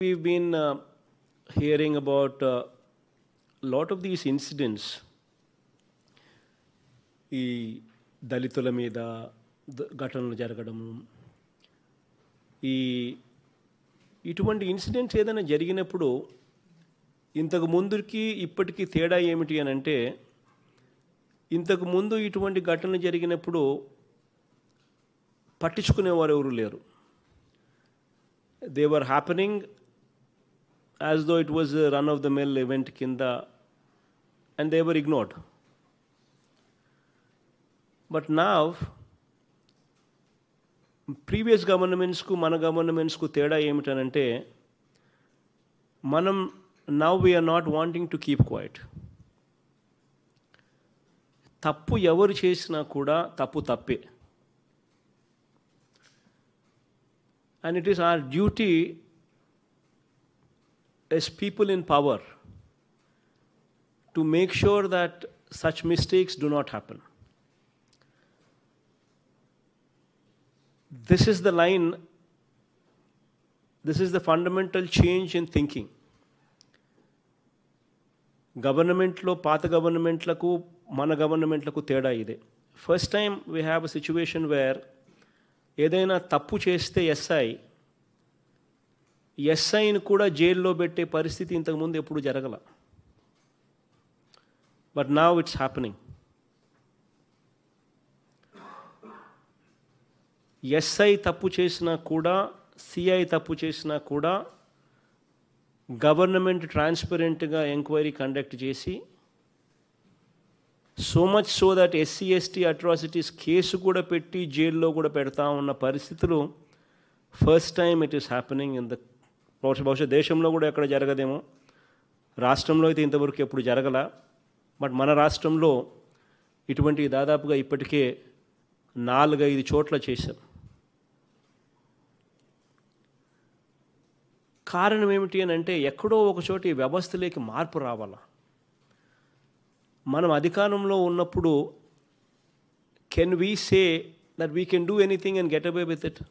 We've been hearing about a lot of these incidents, ఈ దళితుల మీద ఘటనలు జరగడము, ఈ ఇటువంటి ఇన్సిడెంట్స్ ఏదైనా జరిగినప్పుడు ఇంతకు ముందుకి ఇప్పటికీ తేడా ఏమిటి అని అంటే, ఇంతకు ముందు ఇటువంటి ఘటనలు జరిగినప్పుడు పట్టించుకునేవారు ఎవరు లేరు. They were happening as though it was a run-of-the-mill event kinda, and they were ignored. But now, previous governments ku mana governments ku teda emitanante, manam now we are not wanting to keep quiet. Tappu evaru chesina kuda tappu tappe, and it is our duty as people in power to make sure that such mistakes do not happen. This is the line, this is the fundamental change in thinking. Government lo paata government laku mana government laku teda ide. First time we have a situation where edaina tappu cheste SI ఎస్ఐని కూడా జైల్లో పెట్టే పరిస్థితి ఇంతకుముందు ఎప్పుడు జరగల. But now it's happening. SI తప్పు చేసినా కూడా, సిఐ తప్పు చేసినా కూడా గవర్నమెంట్ ట్రాన్స్పరెంట్గా ఎంక్వైరీ కండక్ట్ చేసి, so much so that SC ST atrocities case కూడా పెట్టి జైల్లో కూడా పెడతా ఉన్న పరిస్థితులు first time it is happening in the బహుశా దేశంలో కూడా ఎక్కడ జరగదేమో. రాష్ట్రంలో అయితే ఇంతవరకు ఎప్పుడు జరగల. బట్ మన రాష్ట్రంలో ఇటువంటి దాదాపుగా ఇప్పటికే 4-5 చోట్ల చేశాం. కారణం ఏమిటి అని అంటే, ఎక్కడో ఒక చోట ఈ వ్యవస్థలోకి మార్పు రావాల. మనం అధికారంలో ఉన్నప్పుడు can we say that we can do anything and get away with it?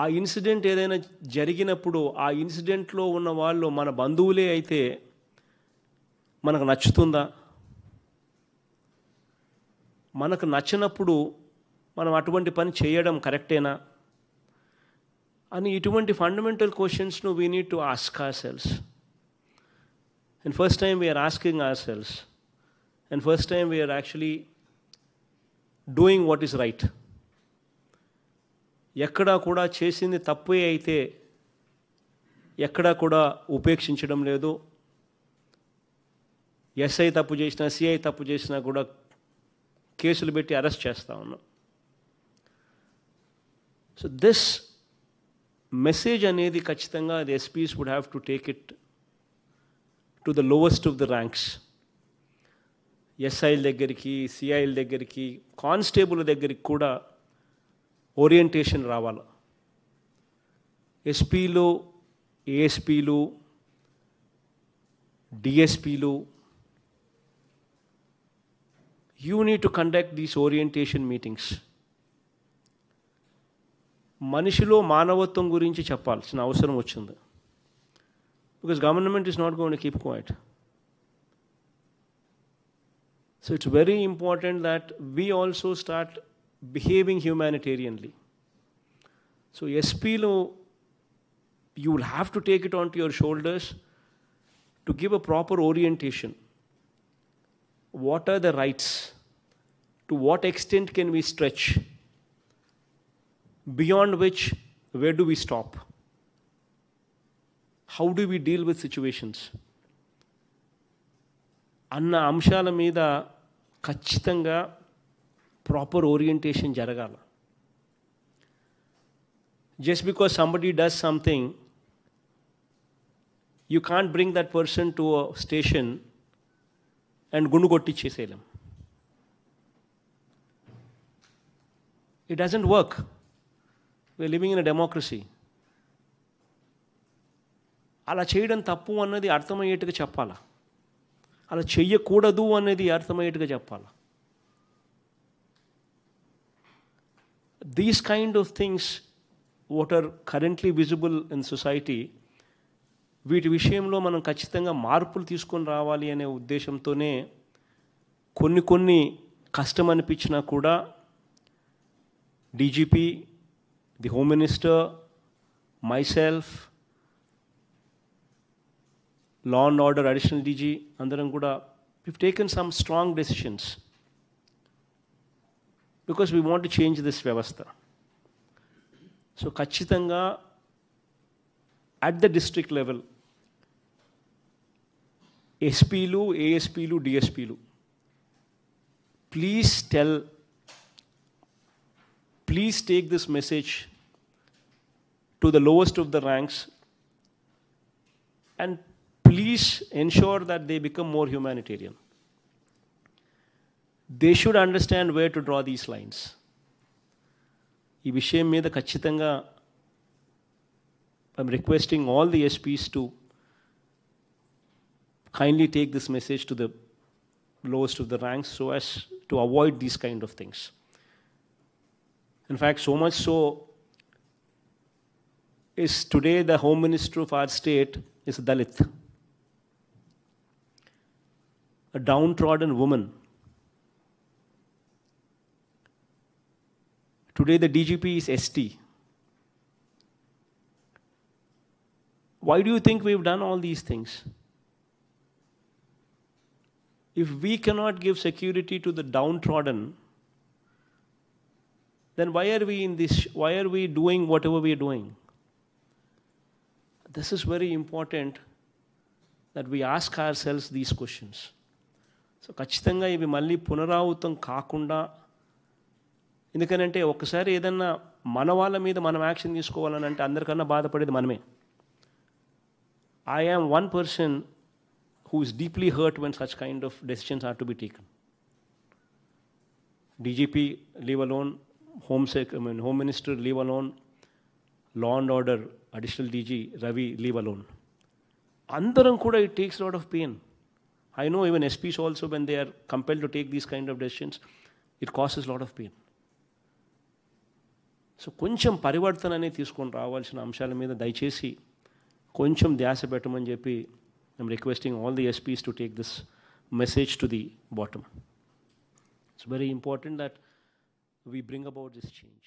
ఆ ఇన్సిడెంట్ ఏదైనా జరిగినప్పుడు ఆ ఇన్సిడెంట్లో ఉన్న వాళ్ళు మన బంధువులే అయితే మనకు నచ్చుతుందా? మనకు నచ్చినప్పుడు మనం అటువంటి పని చేయడం కరెక్టేనా అని ఇటువంటి ఫండమెంటల్ క్వశ్చన్స్ను we need to ask ourselves. And first time we are asking ourselves, and first time we are actually doing what is right. ఎక్కడా కూడా చేసింది తప్పే అయితే ఎక్కడా కూడా ఉపేక్షించడం లేదు. ఎస్ఐ తప్పు చేసినా, సిఐ తప్పు చేసినా కూడా కేసులు పెట్టి అరెస్ట్ చేస్తూ ఉన్నాం. సో దిస్ మెసేజ్ అనేది ఖచ్చితంగా the SPs would have to take it to the lowest of the ranks. ఎస్ఐల దగ్గరికి, సిఐల దగ్గరికి, కానిస్టేబుల్ దగ్గరికి కూడా ఓరియంటేషన్ రావాలి. ఎస్పీలు, ఏఎస్పీలు, డిఎస్పీలు, you need to conduct these orientation meetings. మనిషిలో మానవత్వం గురించి చెప్పాల్సిన అవసరం వచ్చింది. Because government is not going to keep quiet. So it's very important that we also start behaving humanitarianly. So SPలో you will have to take it onto your shoulders to give a proper orientation. What are the rights? To what extent can we stretch? Beyond which, where do we stop? How do we deal with situations? అన్న అంశాల మీద ఖచ్చితంగా proper orientation జరగాల. Just because somebody does something, you can't bring that person to a station and గుండు కొట్టించేసేయలేం. It doesn't work. We are living in a democracy. అలా చేయడం తప్పు అన్నది అర్థమయ్యేట్టుగా చెప్పాలా, అలా చెయ్యకూడదు అనేది అర్థమయ్యేట్టుగా చెప్పాలా. These kind of things, what are currently visible in society, వీటి విషయంలో మనం ఖచ్చితంగా మార్పులు తీసుకొని రావాలి అనే ఉద్దేశంతోనే కొన్ని కష్టం అనిపించినా కూడా DGP, the home minister, myself, law and order additional DG అందరం కూడా we've taken some strong decisions because we want to change this వ్యవస్థ. సో ఖచ్చితంగా at the district level, ఎస్పీలు, ఏఎస్పీలు, డిఎస్పీలు, please take this message to the lowest of the ranks and please ensure that they become more humanitarian. They should understand where to draw these lines. ఈ విషయం మీద ఖచ్చితంగా I'm requesting all the SPs to kindly take this message to the lowest of the ranks so as to avoid these kind of things. In fact, so much so is today the Home Minister of our state is a Dalit, a downtrodden woman. Today the DGP is ST. Why do you think we've done all these things? If we cannot give security to the downtrodden, then why are we doing whatever we are doing? This is very important that we ask ourselves these questions. So ఖచ్చితంగా ఇవి మళ్ళీ పునరావృతం కాకుండా, ఎందుకనంటే ఒకసారి ఏదన్నా మన వాళ్ళ మీద మనం యాక్షన్ తీసుకోవాలని అంటే అందరికన్నా బాధపడేది మనమే. I am one person who is deeply hurt when such kind of decisions are to be taken. DGP, leave alone. Home Minister, leave alone. Law and Order, Additional DG, Ravi, leave alone. Andaram kuda, it takes a lot of pain. I know even SPs also, when they are compelled to take these kind of decisions, it causes a lot of pain. So కొంచెం పరివర్తన అనేది తీసుకొని రావాల్సిన అంశాల మీద దయచేసి కొంచెం ధ్యాస పెట్టమని చెప్పి I'm requesting all the SPs to take this message to the bottom. It's very important that we bring about this change.